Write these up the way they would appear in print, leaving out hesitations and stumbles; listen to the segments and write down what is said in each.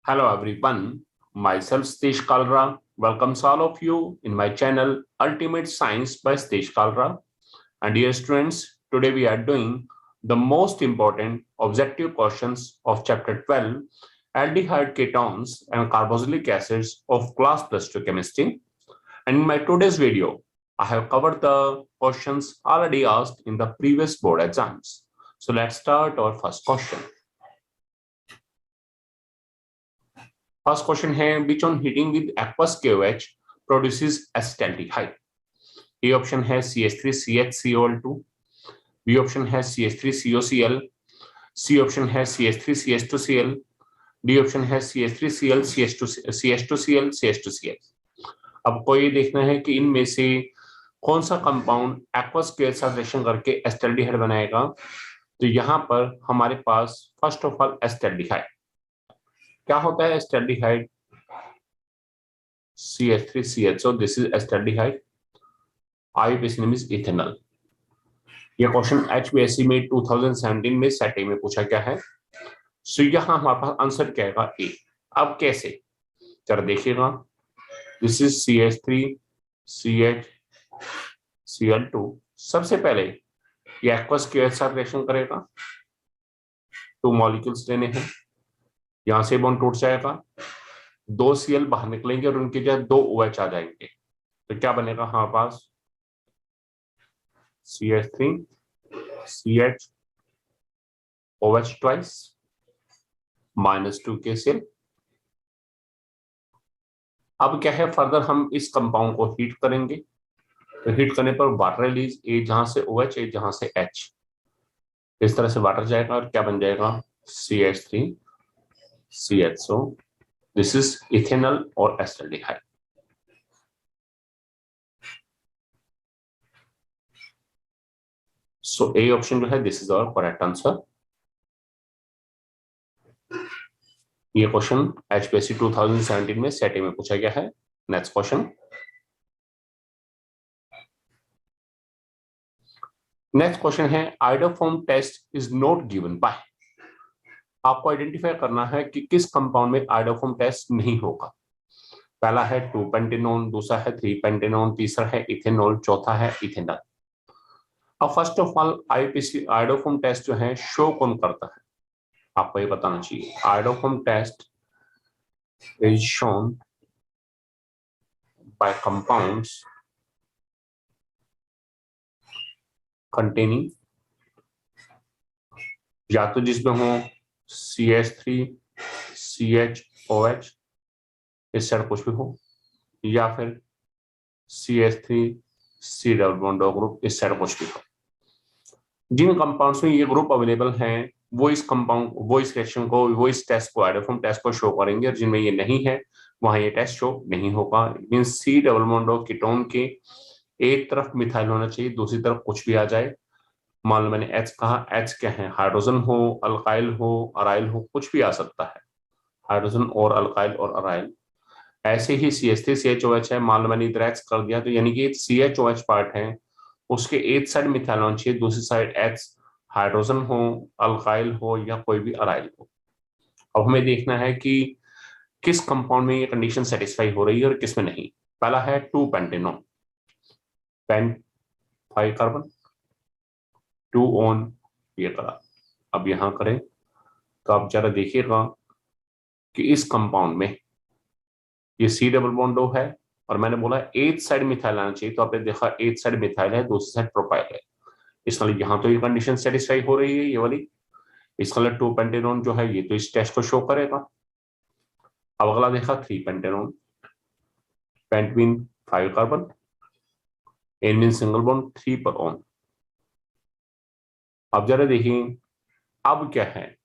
Hello everyone, myself Satish Kalra welcomes all of you in my channel Ultimate Science by Satish Kalra. And dear students, today we are doing the most important objective questions of chapter 12 aldehyde ketones and carboxylic acids of class +2 chemistry. And in my today's video, I have covered the questions already asked in the previous board exams. So let's start our first question. First question है, which on heating with aqueous KOH produces acetaldehyde? A option है CH3CHCOL2, B option है CH3COCl, C option है CH3CH2Cl, D option है CH3Cl, CH2Cl, CH2Cl. अब को ये देखना है कि इनमें से कौन सा कंपाउंड एक्वस के साथ रिएक्शन करके एसिटाल्डिहाइड बनाएगा. तो यहाँ पर हमारे पास फर्स्ट ऑफ ऑल एसिटाल्डिहाइड क्या होता है. Acetaldehyde CH3CHO, this is acetaldehyde. IUPAC name is ethanol. ये क्वेश्चन HPSC में 2017 में सेट में पूछा गया है. सो यहाँ हमारे पास आंसर क्या आएगा, ए. अब कैसे, जरा देखिएगा. This is CH3CHCl2. सबसे पहले ये एक्वस के साथ रिएक्शन करेगा. 2 मॉलिक्यूल्स लेने हैं, यहां से बॉन्ड टूट जाएगा, 2 Cl बाहर निकलेंगे और उनके जगह 2 OH आ जाएंगे. तो क्या बनेगा हमारे पास, CH3CHOH ट्वाइस -2 KCl. अब क्या है, फर्दर हम इस कंपाउंड को हीट करेंगे. तो हीट करने पर वाटर रिलीज, ए जहां से OH, ए जहां से H, इस तरह से वाटर जाएगा और क्या बन जाएगा, CH3CHO. दिस इज इथेनॉल और एसिटाल्डिहाइड. सो ए ऑप्शन जो है, this is our correct answer. ये क्वेश्चन HPSC 2017 में सेट में पूछा गया है. Next question. नेक्स्ट क्वेश्चन है, iodoform test is not given by. आपको आइडेंटिफाई करना है कि किस कंपाउंड में आइडोफॉर्म टेस्ट नहीं होगा. पहला है 2-पेंटेनॉन, दूसरा है 3-पेंटेनॉन, तीसरा है इथेनॉल, चौथा है इथेनॉल. अब first of all IUPAC iodoform test जो है शो कौन करता है, आपको ये बताना चाहिए. Iodoform test is shown by compounds containing, या तो जिसमें हो CH3CHOH, इस साइड कुछ भी हो, या फिर CH3C डबल बॉन्ड ग्रुप, इस साइड कुछ भी हो. जिन कंपाउंड्स में ये ग्रुप अवेलेबल हैं वो इस कंपाउंड, वो इस रिएक्शन को, वो इस टेस्ट को, आइडोफॉर्म टेस्ट को शो करेंगे. और जिनमें ये नहीं है वहां ये टेस्ट शो नहीं होगा. Mean C double bond ketone के एक तरफ मिथाइल होना चाहिए, दूसरी तरफ कुछ भी आ जाए. मान लो मैंने H कहा, H क्या है, हाइड्रोजन हो, अल्काइल हो, अराइल हो, कुछ भी आ सकता है. हाइड्रोजन और अल्काइल और अराइल. ऐसे ही CH3CHOH है, मान लो मैंने इधर H कर दिया, तो यानी कि CHOH पार्ट है, उसके एक साइड मिथाइल होना चाहिए, दूसरी साइड H, हाइड्रोजन हो, अल्काइल हो या कोई भी अराइल हो. अब हमें देखना है कि किस कंपाउंड में ये कंडीशन सेटिस्फाई हो रही है और किस में नहीं. पहला है 2-पेंटेनॉन, पेन 5 कार्बन, 2 ऑन, ये करा. अब यहां करें तो आप जरा देखिएगा कि इस कंपाउंड में ये C डबल बॉन्ड है और मैंने बोला एक साइड मिथाइल आना चाहिए, तो आपने देखा एक साइड मिथाइल है, दूसरी साइड प्रोपाइल है. इसलिए यहाँ तो ये कंडीशन सेटिस्फाई हो रही है, ये वाली. इसका 2-पेंटेनॉन जो है ये तो इस टेस्ट को शो करेगा. अब अगला देखा 3-पेंटेनॉन, पेंटवीन 5 कार्बन, एनवीन सिंगल बॉन्ड 3 पर ऑन. अब जरा देखिए, अब क्या है,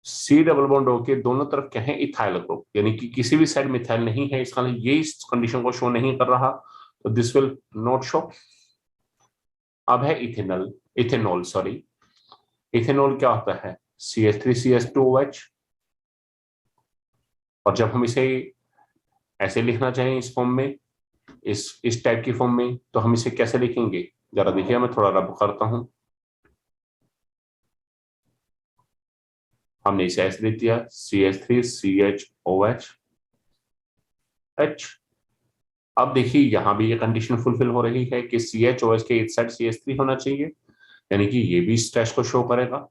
C डबल बॉन्ड के दोनों तरफ क्या है, इथाइल ग्रुप, यानी कि किसी भी साइड मिथाइल नहीं है. इसका ये इस कंडीशन को शो नहीं कर रहा, तो दिस विल नॉट शो. अब है इथेनॉल, इथेनॉल क्या होता है, CH3CH2OH. और जब हम इसे ऐसे लिखना चाहें इस फॉर्म में, इस टाइप की फॉर्म में, तो हम इसे कैसे लिखेंगे, जरा देखिए. मैं थोड़ा रब करता हूं. हमने इसे ऐसे लिख दिया CH3CHOH H। अब देखिए यहां भी ये कंडीशन फुलफिल हो रही है कि CHOH के इस साइड CH3 होना चाहिए, यानी कि ये भी स्ट्रेस को शो करेगा।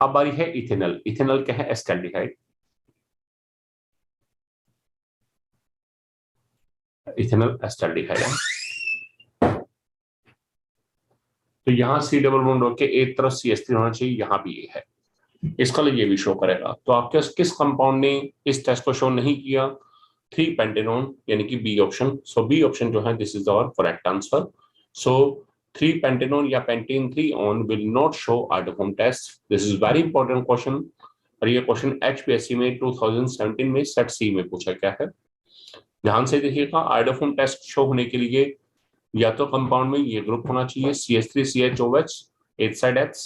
अब बारी है इथेनॉल। इथेनॉल क्या है? एस्टैल्डिहाइड। इथेनॉल एस्टैल्डिहाइड है। तो यहाँ C डबल बॉन्ड होके एक तरफ CH3 होना चाहिए, यहाँ भी ये है, इसका लिए ये भी शो करेगा। तो आपके किस कंपाउंड ने इस टेस्ट को शो नहीं किया? 3 पेंटेनॉन, यानी कि B option. So B option जो है this is our correct answer. So 3 pentanone या pentan 3 one will not show iodoform test. This is very important question, और ये क्वेश्चन HPSC में 2017 में सेट सी में पूछा गया है। ध्यान से देखिएगा, आइडोफॉर्म टेस्ट शो होने के लिए या तो कंपाउंड में ये ग्रुप होना चाहिए CH3CHOH एच साइड H,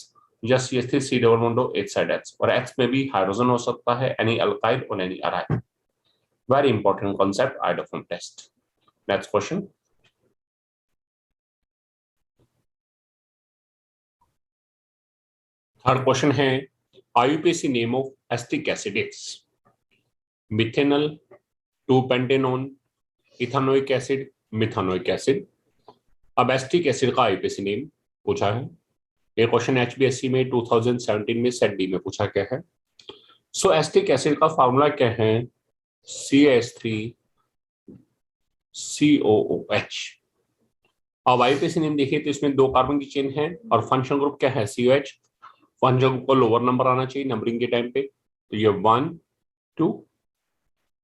या CH3C double bond H side H, और H में भी हाइड्रोजन हो सकता है, एनी अल्काइल और any aryl. Very important concept iodoform test. Next question. Third question है IUPAC name of acetic acid is methanol, 2 pentanone, ethanoic acid, methanoic acid. अब acetic acid का IUPAC नेम पूछा है। ये क्वेश्चन HPSC में 2017 में set D में पूछा गया है। सो एस्टिक एसिड का फार्मूला क्या है? CH3COOH। अब IUPAC नेम देखिए तो इसमें 2 कार्बन की चेन है और फंक्शन ग्रुप क्या है? COH। फंक्शन ग्रुप को लोअर नंबर आना चाहिए नंबरिंग के टाइम पे, तो ये 1 2।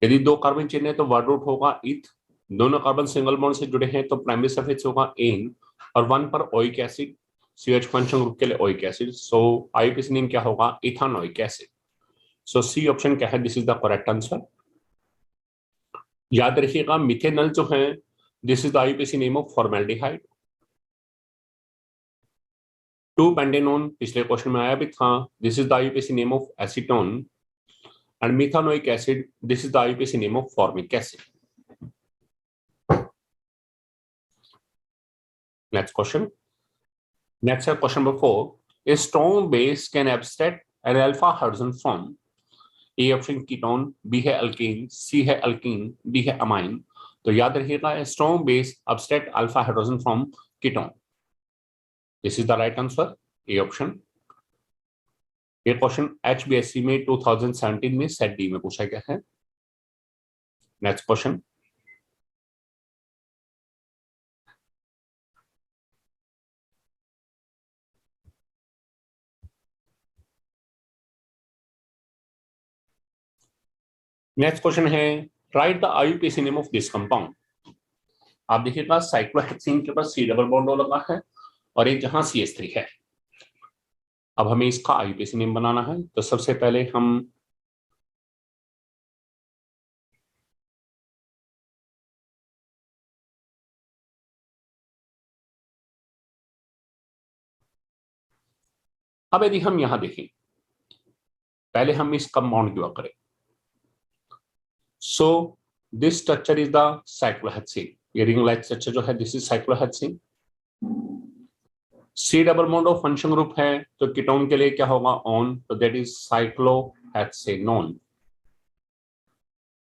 यदि 2 कार्बन चेन है तो वर्ड रूट होगा इथ। दोनों कार्बन सिंगल बॉन्ड से जुड़े हैं तो प्राइमरी सफिक्स होगा एन, और 1 पर oic acid, CH function group के लिए oic acid. So IUPAC name क्या होगा? Ethanoic acid. So C option क्या है? This is the correct answer. याद रखिएगा मिथेनॉल जो है this is the IUPAC name of formaldehyde. 2 pentanone पिछले क्वेश्चन में आया भी था, this is the IUPAC name of acetone, and methanoic acid this is the IUPAC name of formic acid. Next question. Next है question number 4। A strong base can abstract an alpha hydrogen from a option ketone, b है alkene, c है alkene, d है amine. तो याद रखिएगा strong base abstract alpha hydrogen from ketone. This is the right answer, a option. ये question HBSC में 2017 में set D में पूछा गया है। Next question. नेक्स्ट क्वेश्चन है right the IUPAC name of this compound. आप देखिएगा साइक्लोहेक्सीन के पास C डबल बॉन्ड लगा है और एक जहां CH3 है। अब हमें इसका IUPAC नेम बनाना है, तो सबसे पहले हम अब यदि हम यहां देखें, पहले हम इस कंपाउंड की बात करें। So this structure is the cyclohexene. ये रिंग लाइक स्ट्रक्चर जो है this is cyclohexene. C double bond of function group है तो कीटोन के लिए क्या होगा? ऑन, तो दैट इज साइक्लोहेक्सेनोन।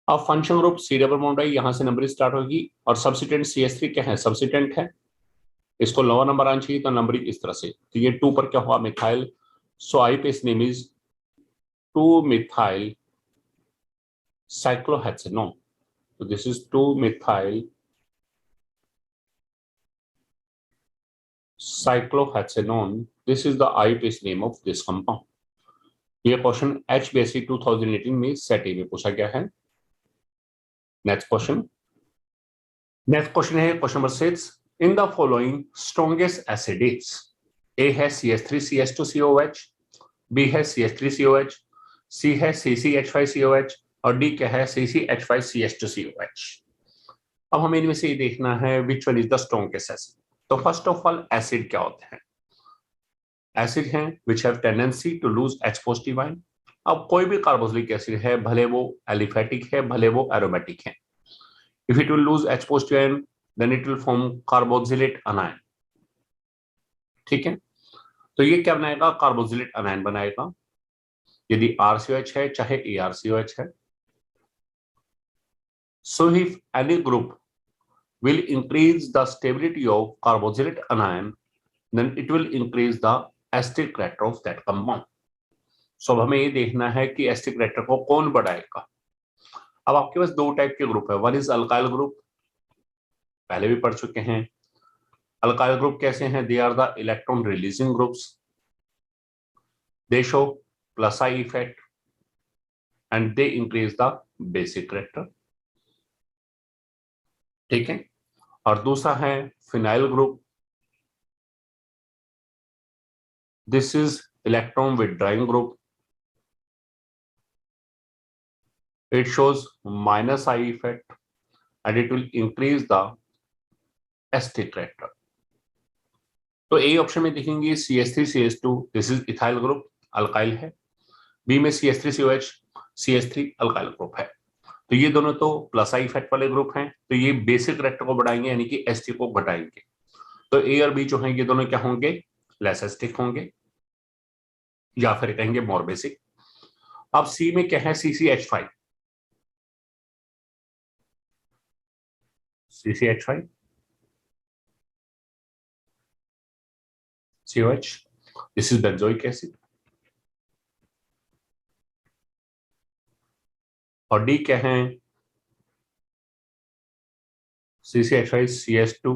अब function group C double bond है, यहां से नंबर स्टार्ट होगी, और सब्सिटेंट CH3 क्या है? सब्सिटेंट है, इसको लोअर नंबर आना चाहिए, तो नंबरिंग इस तरह से। तो ये 2 पर क्या होगा? Methyl. So IUPAC name is 2 methyl cyclohexanone. तो this is 2 methyl cyclohexanone. This is the IUPAC name of this compound. ये क्वेश्चन HBSC 2018 में सेट ए में पूछा गया है। Next question. नेक्स्ट क्वेश्चन है question number 6। In the following strongest acid is a है CH3CH2COH, B है CH3COH, सी है CCH5COH, और डी क्या है? CCH5CH2COH। अब हमें इनमें से ये देखना है which one is the strongest acid. तो फर्स्ट ऑफ ऑल एसिड क्या होते हैं? एसिड हैं which have tendency to lose H positive ion. अब कोई भी कार्बोक्सिलिक एसिड है, भले वो एलिफेटिक है भले वो एरोमेटिक है, if it will lose H positive ion then it will form carboxylate anion. ठीक है, तो ये क्या बनाएगा? कार्बोक्सिलेट अनायन बनाएगा। यदि RCOH है चाहे ARCOH है. So if any group will increase the stability of carboxylate anion, then it will increase the acidic character of that compound. So अब हमें ये देखना है कि एसिडिक कैरेक्टर को कौन बढ़ाएगा. अब आपके पास दो टाइप के ग्रुप है. वन इज अल्काइल ग्रुप, पहले भी पढ़ चुके हैं. अल्काइल ग्रुप कैसे हैं? They are the electron releasing groups. They show plus I effect and they increase the basic character. ठीक है. और दूसरा है phenyl group. This is electron withdrawing group. It shows minus I effect and it will increase the acidic character. तो A option में देखेंगे CH3CH2, this is ethyl group, alkyl है. B में CH3COH, CH3 अल्काइल ग्रुप है. तो ये दोनों तो प्लस आई इफेक्ट वाले ग्रुप हैं, तो ये बेसिक कैरेक्टर को बढ़ाएंगे यानी कि एसिडिक को घटाएंगे. तो ए और बी जो हैं ये दोनों क्या होंगे? लेस एसिडिक होंगे या फिर कहेंगे मोर बेसिक. अब सी में क्या है? CCH5. CCH5 COH, this is benzoic acid. और डी क्या है? CCH5 CH2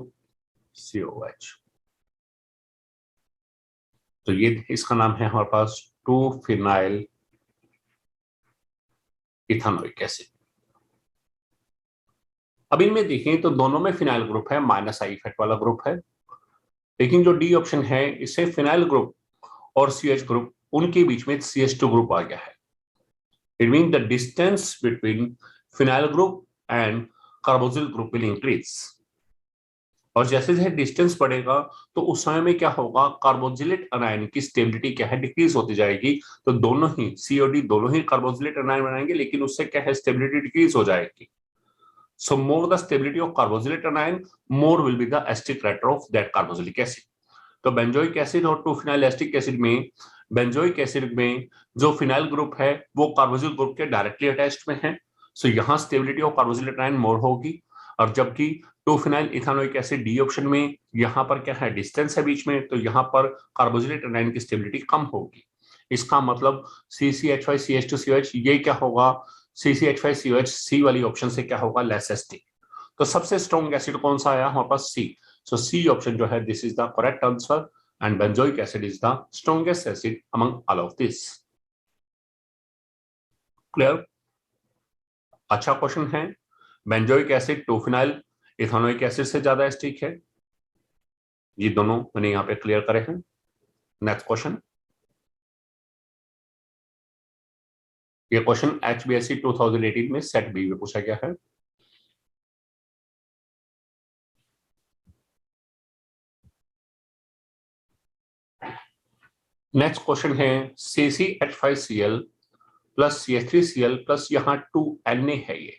COH. तो ये इसका नाम है हमारे पास 2-फिनाइल इथानोइक एसिड. अब इनमें देखें तो दोनों में फिनाइल ग्रुप है, माइनस आई इफेक्ट वाला ग्रुप है. लेकिन जो डी ऑप्शन है इससे फिनाइल ग्रुप और CH ग्रुप उनके बीच में CH2 ग्रुप आ गया है. It mean the distance between phenyl group and carboxyl group will increase. और जैसे जैसे डिस्टेंस बढ़ेगा तो उस समय में क्या होगा? कार्बोक्सिलेट अनायन की स्टेबिलिटी क्या है? डिक्रीज होती जाएगी. तो दोनों ही C और D दोनों ही कार्बोक्सिलेट अनायन बनाएंगे, लेकिन उससे क्या है? स्टेबिलिटी डिक्रीज हो जाएगी. So more the stability of carboxylate anion, more will be the acidic character of that carboxylic acid. तो बेंजोइक एसिड और 2-फिनाइल एसिटिक एसिड में, बेंजोइक एसिड में जो फिनाइल ग्रुप है वो कार्बोक्सिल ग्रुप के डायरेक्टली अटैच्ड में है. सो यहाँ स्टेबिलिटी ऑफ कार्बोक्सिलेट आयन मोर होगी. और जबकि 2-फिनाइल इथानोइक एसिड डी ऑप्शन में यहाँ पर क्या है? डिस्टेंस है बीच में, तो यहाँ पर कार्बोक्सिलेट आयन की स्टेबिलिटी कम होगी. इसका मतलब CCH5CH2COH ये क्या होगा? CCH5COH सी वाली ऑप्शन से क्या होगा? Less acidic. तो सबसे स्ट्रॉन्ग एसिड कौन सा आया हमारे पास? सी. सो सी ऑप्शन जो है this is the correct answer and benzoic acid is the strongest acid among all of this. Clear? अच्छा क्वेश्चन है. बेंजोइक एसिड 2-फिनाइल इथानोइक एसिड से ज्यादा एसिडिक है. ये दोनों मैंने यहाँ पे क्लियर करे हैं. Next question. ये क्वेश्चन HBSC 2018 में सेट बी में पूछा गया है. नेक्स्ट क्वेश्चन है CCH5Cl प्लस CH3Cl प्लस यहाँ 2Na है. ये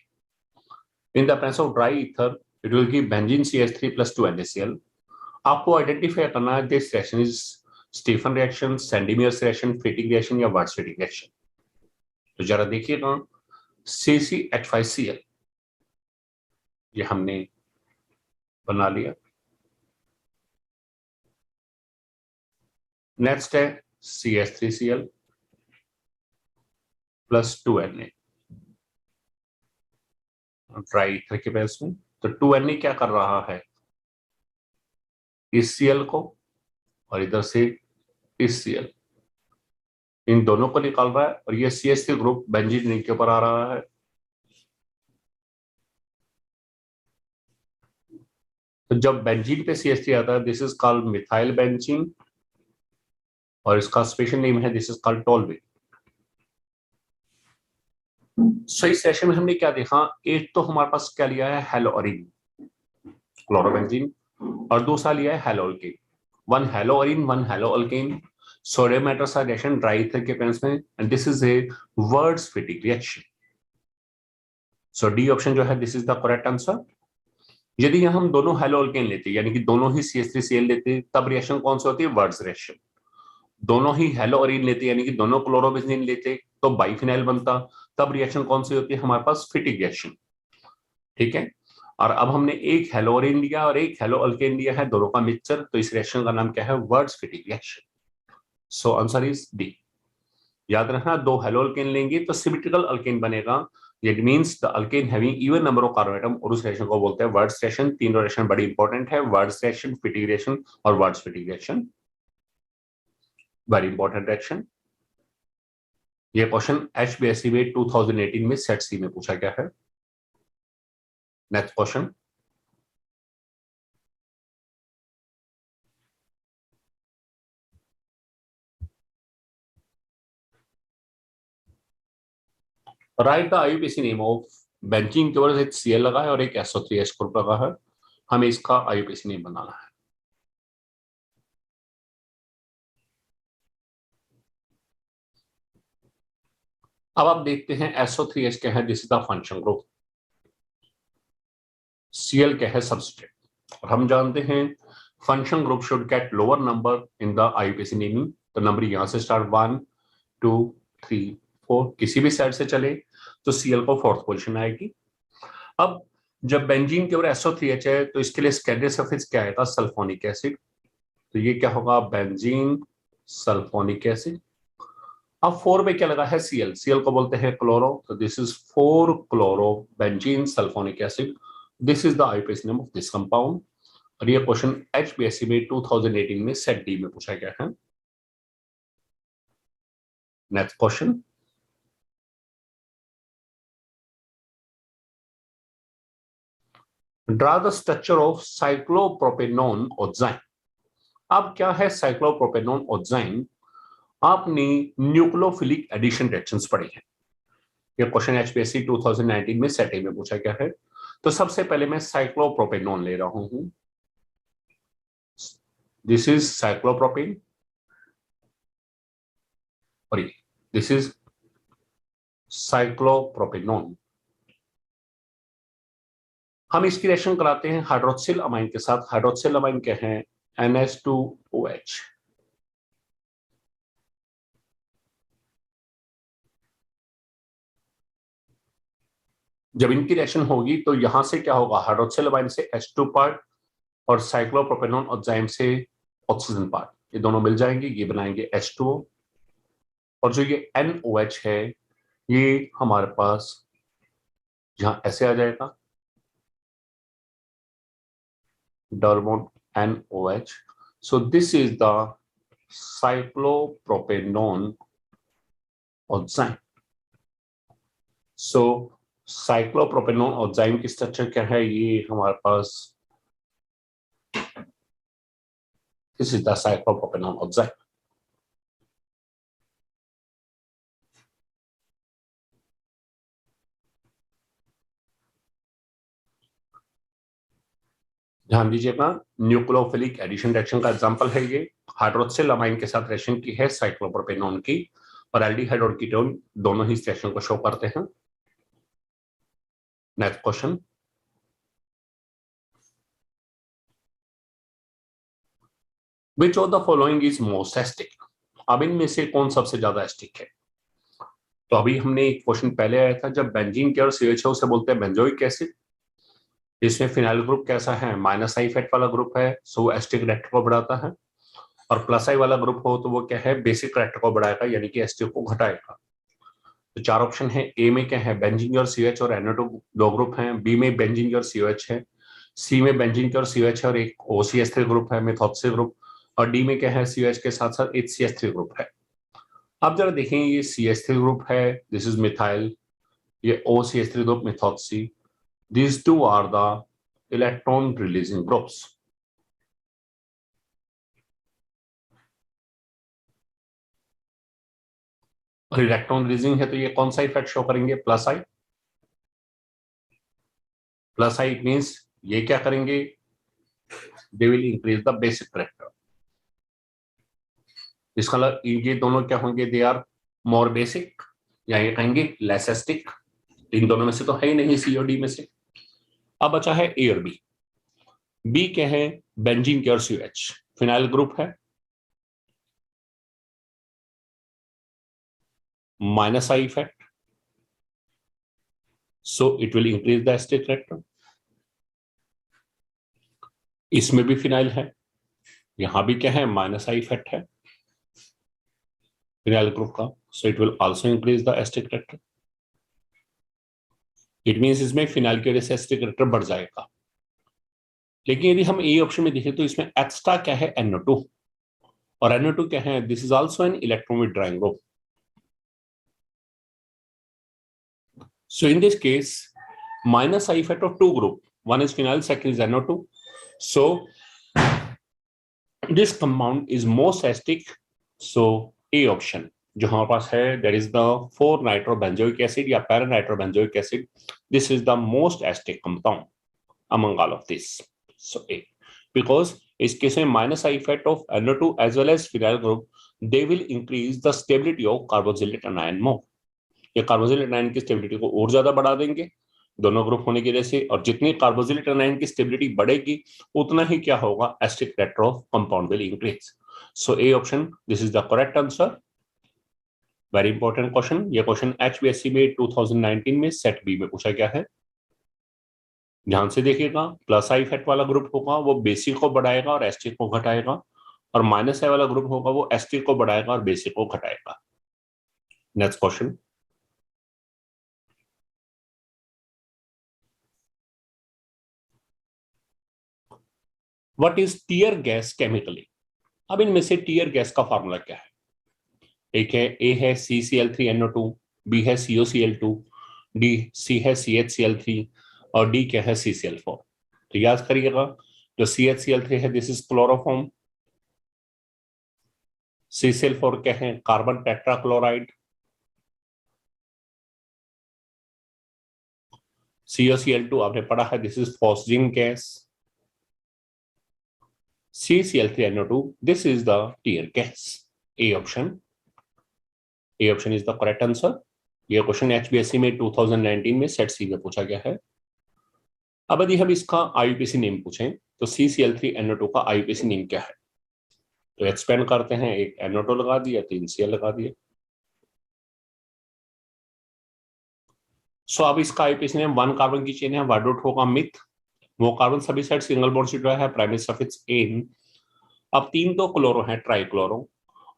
in the presence of dry ether it will give benzene CH3 plus 2NaCl. आपको आइडेंटिफाई करना है this reaction is Stephen reaction, Sandmeyer's reaction, Fittig reaction या वार्ट्ज-फ्रीटिंग रिएक्शन. तो जरा देखिएगा CCH5Cl ये हमने बना लिया. नेक्स्ट है CH3Cl plus 2Na dry ether के बेस में. तो 2Na क्या कर रहा है? इस Cl को और इधर से इस Cl, इन दोनों को निकाल रहा है और ये CH3 ग्रुप बेंजीन रिंग के ऊपर आ रहा है. तो जब बेंजीन पे CH3 आता है this is called methyl benzene और इसका स्पेशल नेम है दिस इज कॉल्ड टोल्यूइन. सो इस सेशन में हमने क्या देखा? एक तो हमारे पास क्या लिया है? हेलोअरीन क्लोरोबेंजीन और दूसरा लिया है haloalkane. One haloarene one haloalkane. Sodium hydroxide reaction dry ether के प्रेजेंस में and this is a Wurtz Fittig reaction. So D option जो है this is the correct answer. यदि यहाँ हम दोनों हेलोअल्केन लेते यानी कि दोनों ही CH3Cl लेते तब रिएक्शन कौन सी होती है? वर्ट्ज रिएक्शन. दोनों ही हेलोअरीन लेते यानी कि दोनों क्लोरोबेंजीन लेते तो बाइफिनाइल बनता, तब रिएक्शन कौन सी होती है हमारे पास, फिटिक रिएक्शन। ठीक है, और अब हमने एक हेलोअरीन लिया और एक हेलो अल्केन लिया है, दोनों का मिक्सचर, तो इस रिएक्शन का नाम क्या है, words फिटिक reaction. So answer is D. याद रखना, दो हेलो अल्केन लेंगे तो सिमेट्रिकल अल्केन बनेगा, it means the alkane having even number of carbon atom, और उस रिएक्शन को बोलते हैं वर्ड्स रिएक्शन। तीनों रिएक्शन बड़ी इंपॉर्टेंट है, वर्ड्स रिएक्शन, फिटिक रिएक्शन और words फिटिक reaction, very important reaction. ये क्वेश्चन HBSC में 2018 में सेट सी में पूछा गया है। Next question, right the IUPAC name of benzene के ऊपर एक Cl लगा है और एक SO3H ग्रुप लगा है, हमें इसका IUPAC नेम बनाना है। अब आप देखते हैं SO3H क्या है, this is the function group, Cl क्या है, सबस्ट्रेट, और हम जानते हैं function group should get lower number in the IUPAC naming, तो नंबर यहां से स्टार्ट 1 2 3 4, किसी भी साइड से चले तो Cl को फोर्थ पोजीशन आएगी। अब जब बेंजीन के ऊपर SO3H है तो इसके लिए स्कैडर सफिक्स क्या आएगा, सल्फोनिक एसिड, तो ये क्या होगा, बेंजीन सल्फोनिक एसिड। अब 4 पे क्या लगा है, Cl को बोलते हैं क्लोरो, तो this is 4 chloro benzene sulphonic acid, this is the IUPAC name of this compound. और ये क्वेश्चन HBSC में 2018 में सेट डी में पूछा गया है। Next question, draw the structure of cyclopropanone oxime. अब क्या है साइक्लोप्रोपेनोन ओजाइन, आपने न्यूक्लियोफिलिक एडिशन रिएक्शंस पढ़ी हैं, ये क्वेश्चन HBSC 2019 में सेट ए में पूछा गया है। तो सबसे पहले मैं साइक्लोप्रोपेनोन ले रहा हूं, दिस इज साइक्लोप्रोपेन और दिस इज साइक्लोप्रोपेनोन। हम इसकी रिएक्शन कराते हैं हाइड्रोक्सिल अमाइन के साथ, हाइड्रोक्सिल अमाइन क्या है, NH2OH। जब इनकी रिएक्शन होगी तो यहां से क्या होगा, हाइड्रोक्सिल अमाइन से H2 पार्ट और साइक्लोप्रोपेनोन एंजाइम से ऑक्सीजन पार्ट, ये दोनों मिल जाएंगे, ये बनाएंगे H2O, और जो ये NOH है ये हमारे पास यहां ऐसे आ जाएगा, डर्मोन NOH। So this is the cyclopropanone enzyme. So cyclopropanone enzyme की स्ट्रक्चर क्या है, ये हमारे पास, this is the cyclopropanone enzyme. ध्यान दीजिएगा, न्यूक्लियोफिलिक एडिशन रिएक्शन का एग्जांपल है ये, हाइड्रोक्सिल अमाइन के साथ रिएक्शन की है साइक्लोप्रोपेनोन की, और एल्डिहाइड और कीटोन दोनों ही इस रिएक्शन को शो करते हैं। Next question, which of the following is most asterisk. अब इनमें से कौन सबसे ज्यादा एस्टिक है, तो अभी हमने एक क्वेश्चन पहले आया था, जब बेंजीन के और CH है उसे बोलते हैं बेंजोइक एसिड, इसमें फिनाइल ग्रुप कैसा है, माइनस आई फैट वाला ग्रुप है, सो एस्टिक करेक्टर को बढ़ाता है, और प्लस आई वाला ग्रुप हो तो वो क्या है, बेसिक करेक्टर को बढ़ाएगा यानी कि एस्टिक को घटाएगा। तो चार ऑप्शन है, ए में क्या है, बेंजीन और CH और NO2 दो ग्रुप हैं, बी में बेंजीन और COH है, सी में बेंजीन और COH है और एक OCH3 ग्रुप है, मेथॉक्सी ग्रुप, और डी में क्या है, COH के साथ साथ HCH3 ग्रुप है। आप जरा देखें, ये CH3 ग्रुप है, दिस इज मिथाइल, ये OCH3 group methoxy, these two are the electron releasing groups। और इलेक्ट्रॉन रिलीजिंग है तो ये कौन सा इफेक्ट शो करेंगे, plus I, plus I it means ये क्या करेंगे, they will increase the basic character, इसका मतलब ये दोनों क्या होंगे, दे आर मोर बेसिक, या ये कहेंगे लेस एस्टिक, इन दोनों में से तो है ही नहीं, सी और डी में से। अब बचा है ए और बी, बी क्या है, बेंजीन के और COH, फिनाइल ग्रुप है, minus I effect, so it will increase the acetic character. इसमें भी फिनाइल है, यहां भी क्या है, माइनस आई इफेक्ट है फिनाइल ग्रुप का, so it will also increase the acetic character. It means इसमें फिनाइल की वजह से acetic character बढ़ जाएगा। लेकिन यदि हम ए ऑप्शन में देखें तो इसमें एक्स्ट्रा क्या है, NO2, और NO2 क्या है, this is also an electron withdrawing group. So in this case, minus I effect of two group, one is phenyl, second is NO2. So this compound is most acidic. So A option जो हमारे पास है, that is the 4-nitrobenzoic acid या para-nitrobenzoic acid. This is the most acidic compound among all of this. So A, because इस case में minus I effect of NO2 as well as phenyl group, they will increase the stability of carboxylate anion more. ये carboxylate ion की stability को और ज्यादा बढ़ा देंगे दोनों ग्रुप होने की वजह से, और जितनी कार्बोक्सिलेट आयन की स्टेबिलिटी बढ़ेगी उतना ही क्या होगा, acetic character of compound will increase. So a option, this is the correct answer. Very important question, ये क्वेश्चन HBSC में 2019 में सेट बी में पूछा गया है। ध्यान से देखिएगा, प्लस आई इफेक्ट वाला ग्रुप होगा वो बेसिक को बढ़ाएगा और एसिटिक को घटाएगा, और माइनस आई वाला ग्रुप होगा वो एसिटिक को बढ़ाएगा और बेसिक को घटाएगा। Next question, what is tear gas chemically. अब इनमें से टीयर गैस का फॉर्मूला क्या है, एक है ए है CCl3NO2, बी है COCl2, सी है CHCl3 और डी क्या है CCl4। तो याद करिएगा, जो CHCl3 है दिस इज क्लोरोफॉर्म, CCl4 क्या है, कार्बन टेट्राक्लोराइड, COCl2 आपने पढ़ा है this is phosgene gas, CCl3NO2 this is the tear gas. A option is the correct answer. ये क्वेश्चन HBSC में 2019 में सेट सी में पूछा गया है। अब यदि हम इसका IUPAC नेम पूछें तो CCl3NO2 का IUPAC नेम क्या है, तो एक्सपेंड करते हैं, एक NO2 लगा दिया, 3 Cl लगा दिए। सो अब इसका IUPAC नेम 1 कार्बन की चेन है, वर्ड रूट होगा मिथ, वो कार्बन सभी साइड सिंगल बॉन्ड से जुड़ा है, प्राइमरी सफिक्स एन। अब 3 तो क्लोरो है, ट्राइक्लोरो,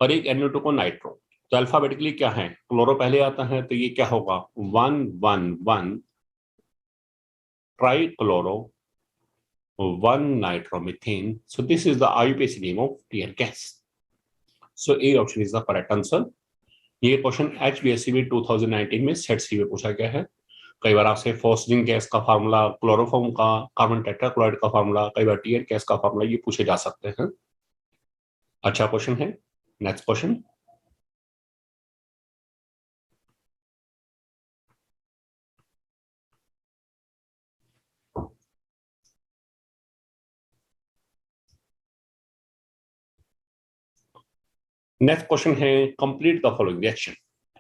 और एक NO2 को नाइट्रो। तो अल्फाबेटिकली क्या है, क्लोरो पहले आता है तो ये क्या होगा, 111 trichloro 1 nitromethane. So this is the IUPAC name of tear gas. So A option is the correct answer. ये क्वेश्चन HBSC में 2019 में सेट सी में पूछा गया है। कई बार आपसे फॉस्जिन गैस का फार्मूला, क्लोरोफॉर्म का, कार्बन टेट्राक्लोराइड का फार्मूला, कई बार टीयर गैस का फार्मूला ये पूछे जा सकते हैं। अच्छा क्वेश्चन है। नेक्स्ट क्वेश्चन, नेक्स्ट क्वेश्चन है, कंप्लीट द फॉलोइंग रिएक्शन।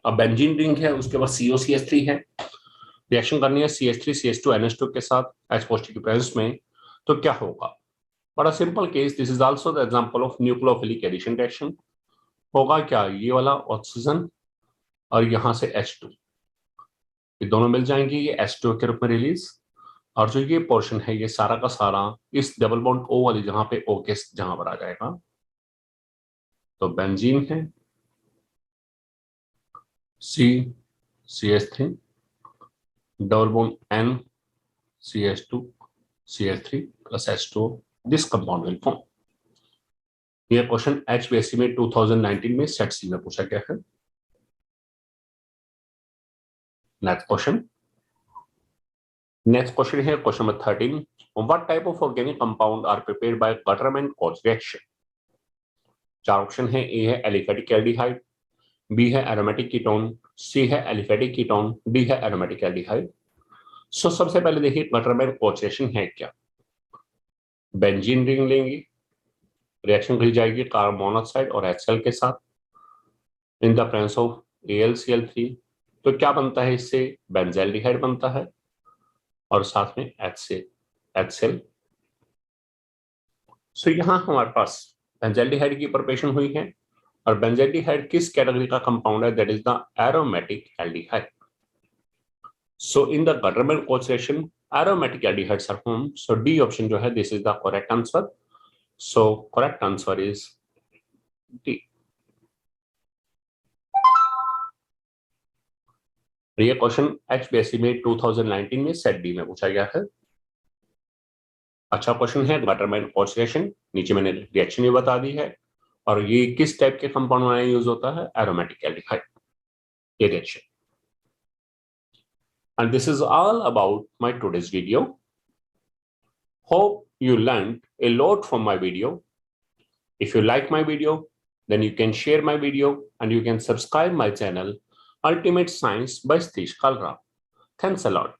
अब बेंजीन रिंग है, उसके बाद COCH3 है, रिएक्शन करनी है CH3 CH2 के साथ H पॉजिटिव की प्रेजेंस में, तो क्या होगा। बड़ा simple case, this is also the example of nucleophilic addition reaction. होगा क्या, ये वाला ऑक्सीजन और यहां से H2, ये दोनों मिल जाएंगे, ये H2 के रूप में रिलीज, और जो ये पोर्शन है ये सारा का सारा इस डबल बॉन्ड O वाली जहां पे O के जहां पर आ जाएगा, तो बेंजीन है CH3 double bond N CH2 CH3 plus H2O, this compound will form. ये क्वेश्चन HBSC में 2019 में सेट सी में पूछा गया है। नेक्स्ट क्वेश्चन है question number 13, what type of organic compound are prepared by Gattermann Koch reaction. 4 option है, a है एलिफेटिक एल्डिहाइड, बी है एरोमेटिक कीटोन, सी है एलिफेटिक कीटोन, डी है एरोमेटिक एल्डिहाइड। सो सबसे पहले देखिए गटरमैन कोच रिएक्शन है क्या। बेंजीन रिंग लेंगे, रिएक्शन करी जाएगी कार्बन मोनोऑक्साइड और HCl के साथ इन द प्रेजेंस ऑफ AlCl3, तो क्या बनता है इससे, बेंजल्डिहाइड बनता है और साथ में HCl। सो यहां हमारे पास बेंजल्डिहाइड की प्रिपरेशन हुई है और बेंजेल्डिहाइड किस कैटेगरी का कंपाउंड है? That is the aromatic aldehyde. So in the Buttermilk-Koch reaction aromatic aldehydes are formed. So D option जो है, this is the correct answer. So correct answer is D. ये question HBSC में 2019 में set D में पूछा गया है. अच्छा क्वेश्चन है. Buttermilk-Koch reaction, नीचे मैंने रिएक्शन भी बता दी है, और ये किस टाइप के कंपाउंड में यूज होता है? एरोमेटिक एल्डिहाइड ये reaction. And this is all about my today's video. Hope you learned a lot from my video. If you like my video, then you can share my video and you can subscribe my channel Ultimate Science by Satish Kalra. Thanks a lot.